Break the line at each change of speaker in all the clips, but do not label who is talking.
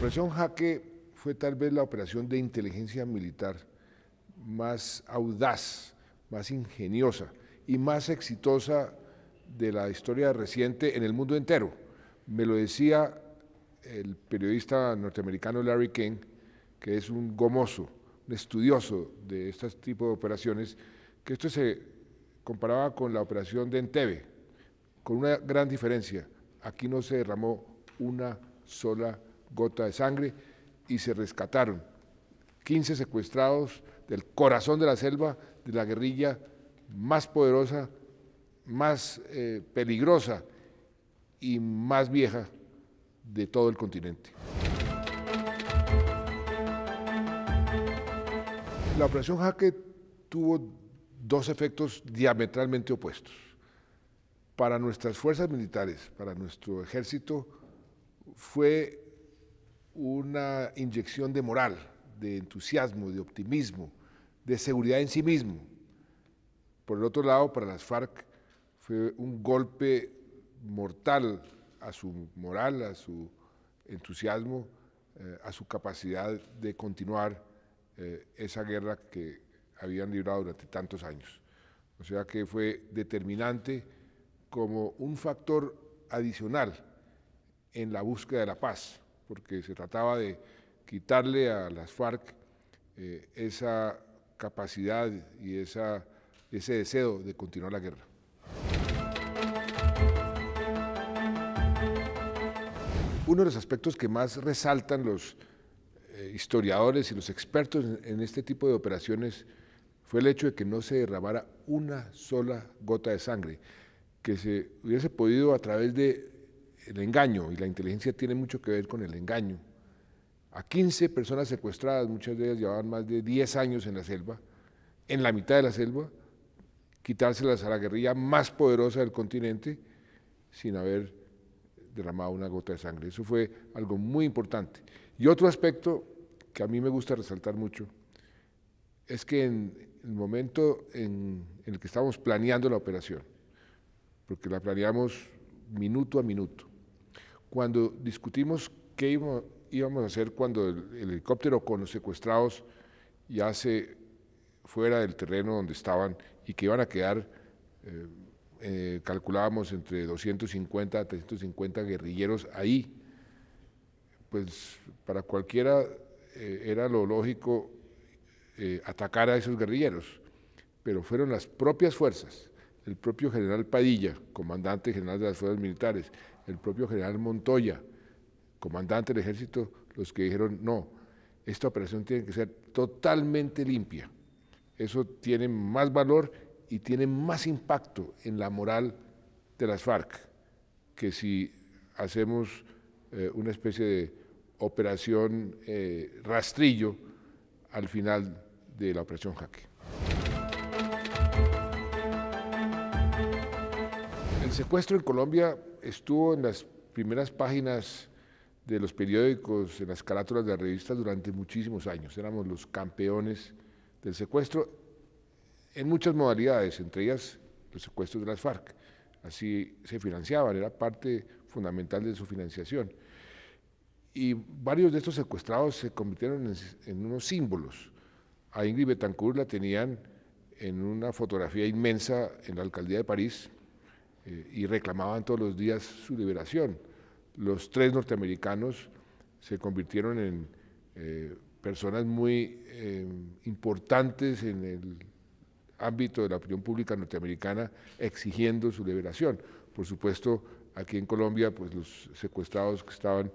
Operación Jaque fue tal vez la operación de inteligencia militar más audaz, más ingeniosa y más exitosa de la historia reciente en el mundo entero. Me lo decía el periodista norteamericano Larry King, que es un gomoso, un estudioso de este tipo de operaciones, que esto se comparaba con la operación de Entebbe, con una gran diferencia. Aquí no se derramó una sola gota de sangre y se rescataron 15 secuestrados del corazón de la selva, de la guerrilla más poderosa, más peligrosa y más vieja de todo el continente. La operación Jaque tuvo dos efectos diametralmente opuestos. Para nuestras fuerzas militares, para nuestro ejército, fue una inyección de moral, de entusiasmo, de optimismo, de seguridad en sí mismo. Por el otro lado, para las FARC fue un golpe mortal a su moral, a su entusiasmo, a su capacidad de continuar esa guerra que habían librado durante tantos años. O sea que fue determinante como un factor adicional en la búsqueda de la paz, porque se trataba de quitarle a las FARC esa capacidad y ese deseo de continuar la guerra. Uno de los aspectos que más resaltan los historiadores y los expertos en este tipo de operaciones fue el hecho de que no se derramara una sola gota de sangre, que se hubiese podido a través del engaño, y la inteligencia tiene mucho que ver con el engaño, a 15 personas secuestradas, muchas de ellas llevaban más de 10 años en la selva, en la mitad de la selva, quitárselas a la guerrilla más poderosa del continente sin haber derramado una gota de sangre. Eso fue algo muy importante. Y otro aspecto que a mí me gusta resaltar mucho es que en el momento en el que estábamos planeando la operación, porque la planeamos minuto a minuto, cuando discutimos qué íbamos a hacer cuando el helicóptero con los secuestrados ya se fuera del terreno donde estaban y que iban a quedar, calculábamos entre 250 a 350 guerrilleros ahí, pues para cualquiera era lo lógico atacar a esos guerrilleros, pero fueron las propias fuerzas, el propio general Padilla, comandante general de las fuerzas militares, el propio general Montoya, comandante del ejército, los que dijeron no, esta operación tiene que ser totalmente limpia. Eso tiene más valor y tiene más impacto en la moral de las FARC que si hacemos una especie de operación rastrillo al final de la operación Jaque. El secuestro en Colombia estuvo en las primeras páginas de los periódicos, en las carátulas de las revistas durante muchísimos años. Éramos los campeones del secuestro en muchas modalidades, entre ellas los secuestros de las FARC. Así se financiaban, era parte fundamental de su financiación. Y varios de estos secuestrados se convirtieron en unos símbolos. A Ingrid Betancourt la tenían en una fotografía inmensa en la alcaldía de París y reclamaban todos los días su liberación. Los tres norteamericanos se convirtieron en personas muy importantes en el ámbito de la opinión pública norteamericana exigiendo su liberación. Por supuesto, aquí en Colombia, pues los secuestrados que estaban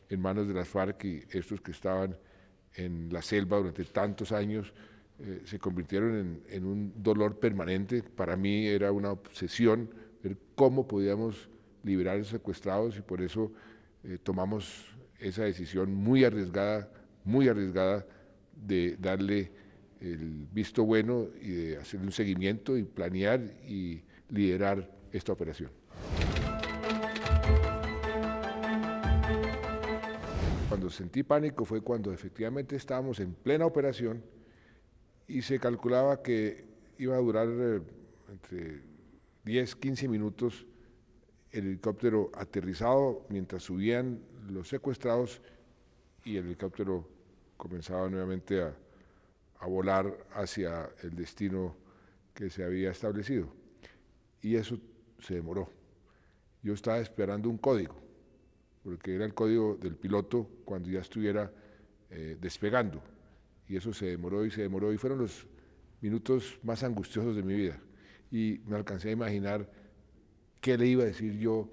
en manos de las FARC y estos que estaban en la selva durante tantos años se convirtieron en un dolor permanente. Para mí era una obsesión ver cómo podíamos liberar a los secuestrados y por eso tomamos esa decisión muy arriesgada de darle el visto bueno y de hacer un seguimiento y planear y liderar esta operación. Cuando sentí pánico fue cuando efectivamente estábamos en plena operación y se calculaba que iba a durar entre 10, 15 minutos el helicóptero aterrizado mientras subían los secuestrados y el helicóptero comenzaba nuevamente a volar hacia el destino que se había establecido. Y eso se demoró. Yo estaba esperando un código, porque era el código del piloto cuando ya estuviera despegando. Y eso se demoró y fueron los minutos más angustiosos de mi vida. Y me alcancé a imaginar qué le iba a decir yo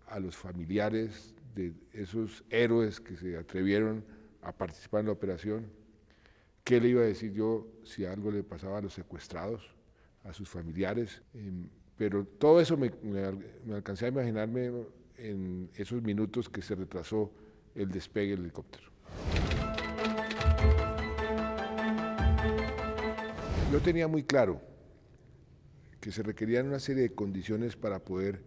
a los familiares de esos héroes que se atrevieron a participar en la operación, qué le iba a decir yo si algo le pasaba a los secuestrados, a sus familiares, pero todo eso me alcancé a imaginarme en esos minutos que se retrasó el despegue del helicóptero. Yo tenía muy claro que se requerían una serie de condiciones para poder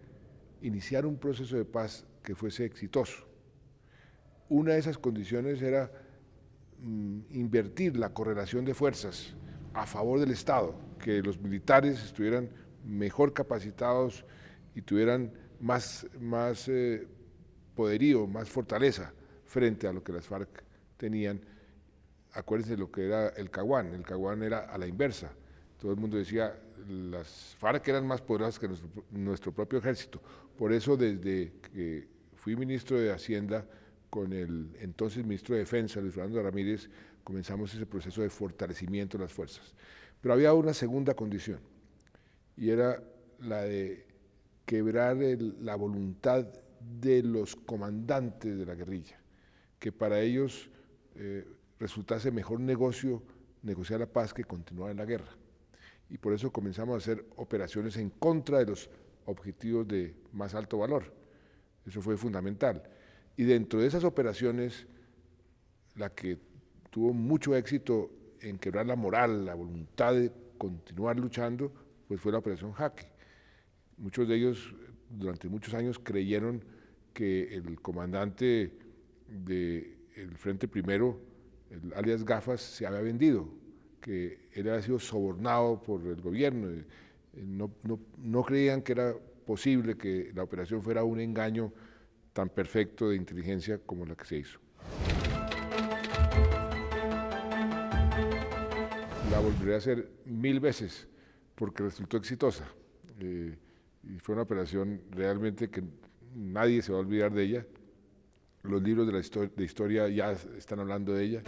iniciar un proceso de paz que fuese exitoso. Una de esas condiciones era invertir la correlación de fuerzas a favor del Estado, que los militares estuvieran mejor capacitados y tuvieran más poderío, más fortaleza frente a lo que las FARC tenían. Acuérdense de lo que era el Caguán era a la inversa. Todo el mundo decía, las FARC eran más poderosas que nuestro propio ejército. Por eso desde que fui ministro de Hacienda con el entonces ministro de Defensa, Luis Fernando Ramírez, comenzamos ese proceso de fortalecimiento de las fuerzas. Pero había una segunda condición, y era la de quebrar la voluntad de los comandantes de la guerrilla, que para ellos resultase mejor negocio negociar la paz que continuar en la guerra. Y por eso comenzamos a hacer operaciones en contra de los objetivos de más alto valor. Eso fue fundamental. Y dentro de esas operaciones, la que tuvo mucho éxito en quebrar la moral, la voluntad de continuar luchando, pues fue la Operación Jaque. Muchos de ellos durante muchos años creyeron que el comandante del Frente Primero, el alias Gafas, se había vendido, que él había sido sobornado por el gobierno. No creían que era posible que la operación fuera un engaño tan perfecto de inteligencia como la que se hizo. La volveré a hacer 1000 veces porque resultó exitosa. Y fue una operación realmente que nadie se va a olvidar de ella. Los libros de historia ya están hablando de ella.